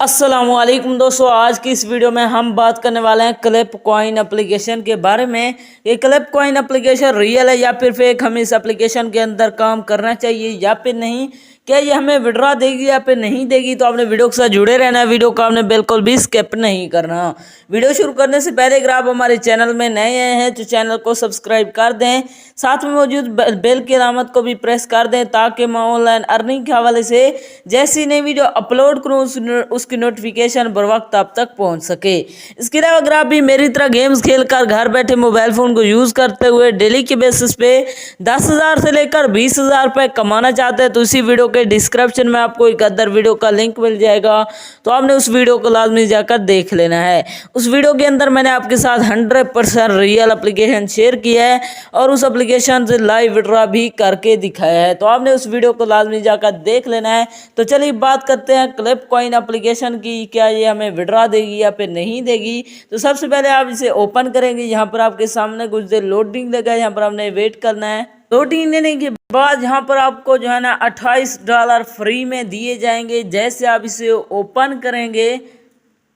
अस्सलामुअलैकुम दोस्तों, आज की इस वीडियो में हम बात करने वाले हैं क्लिप कॉइन एप्लीकेशन के बारे में। ये क्लिप कॉइन एप्लीकेशन रियल है या फिर फेक, हमें इस एप्लीकेशन के अंदर काम करना चाहिए या फिर नहीं, क्या ये हमें विड्रॉ देगी या फिर नहीं देगी। तो आपने वीडियो के साथ जुड़े रहना है, वीडियो को आपने बिल्कुल भी स्किप नहीं करना। वीडियो शुरू करने से पहले अगर आप हमारे चैनल में नए आए हैं तो चैनल को सब्सक्राइब कर दें, साथ में मौजूद बेल की अलामत को भी प्रेस कर दें ताकि मैं ऑनलाइन अर्निंग के हवाले से जैसी नई वीडियो अपलोड करूँ उसकी नोटिफिकेशन बर वक्त आप तक पहुंच सके। इसके अलावा अगर आप भी मेरी तरह गेम्स खेलकर घर बैठे मोबाइल फ़ोन को यूज़ करते हुए डेली के बेसिस पे 10,000 से लेकर 20,000 रुपये कमाना चाहते हैं तो इसी वीडियो के डिस्क्रिप्शन में आपको एक अदर वीडियो का लिंक मिल जाएगा, तो आपने उस वीडियो को लाजमी जाकर देख लेना है। उस वीडियो के अंदर मैंने आपके साथ 100% रियल एप्लीकेशन शेयर किया है और उस एप्लीकेशन से लाइव विड्रॉ भी करके दिखाया है, तो आपने उस वीडियो को लाजमी जाकर देख लेना है। तो चलिए बात करते हैं क्लिप कॉइन एप्लीकेशन की, क्या ये हमें विड्रॉ देगी या फिर नहीं देगी। तो सबसे पहले आप इसे ओपन करेंगे, यहाँ पर आपके सामने कुछ देर लोडिंग लगा है, यहाँ पर आपने वेट करना है। लोडिंग लेने के बाद यहाँ पर आपको जो है ना $28 फ्री में दिए जाएंगे। जैसे आप इसे ओपन करेंगे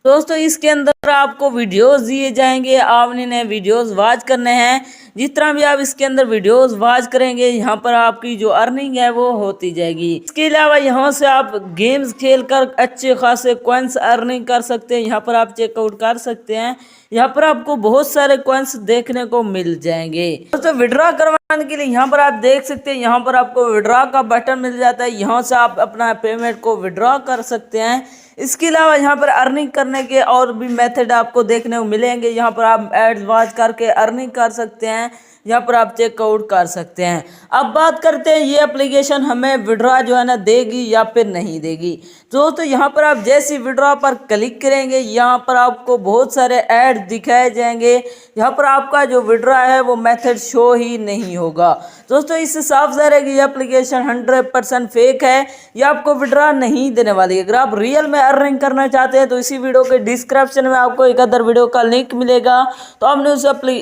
दोस्तों, इसके अंदर आपको वीडियोस दिए जाएंगे, आपने नए वीडियोस वॉच करने हैं। जिस तरह भी आप इसके अंदर वीडियोस वॉच करेंगे यहाँ पर आपकी जो अर्निंग है वो होती जाएगी। इसके अलावा यहाँ से आप गेम्स खेलकर अच्छे खासे कॉइन्स अर्निंग कर सकते हैं, यहाँ पर आप चेकआउट कर सकते हैं। यहाँ पर आपको बहुत सारे कॉइन्स देखने को मिल जाएंगे। दोस्तों विड्रॉ करवाने के लिए यहाँ पर आप देख सकते हैं, यहाँ पर आपको विड्रॉ का बटन मिल जाता है, यहाँ से आप अपना पेमेंट को विड्रॉ कर सकते हैं। इसके अलावा यहाँ पर अर्निंग करने के और भी मेथड आपको देखने को मिलेंगे। यहाँ पर आप एड्स वॉच करके अर्निंग कर सकते हैं, यहाँ पर आप चेकआउट कर सकते हैं। अब बात करते हैं ये एप्लीकेशन हमें विड्रॉ जो है ना देगी या फिर नहीं देगी। तो यहाँ पर आप जैसे विड्रॉ पर क्लिक करेंगे यहाँ पर आपको बहुत सारे ऐड दिखाए जाएंगे, यहाँ पर आपका जो विड्रॉ है वो मेथड शो ही नहीं होगा। दोस्तों इससे साफ ज़ाहिर है कि ये एप्लीकेशन 100% फेक है, ये आपको विड्रॉ नहीं देने वाली है। अगर आप रियल में अर्निंग करना चाहते हैं तो इसी वीडियो के डिस्क्रिप्शन में आपको एक अदर वीडियो का लिंक मिलेगा, तो आपने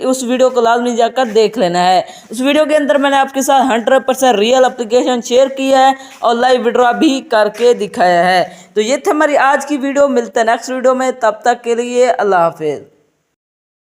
उस वीडियो को लाजमी जाकर देख लेना है। उस वीडियो के अंदर मैंने आपके साथ 100% रियल एप्लीकेशन शेयर किया है और लाइव विड्रॉ भी करके दिखाया है। तो ये थी हमारी आज की वीडियो, मिलते हैं नेक्स्ट वीडियो में, तब तक के लिए अल्लाह हाफिज़।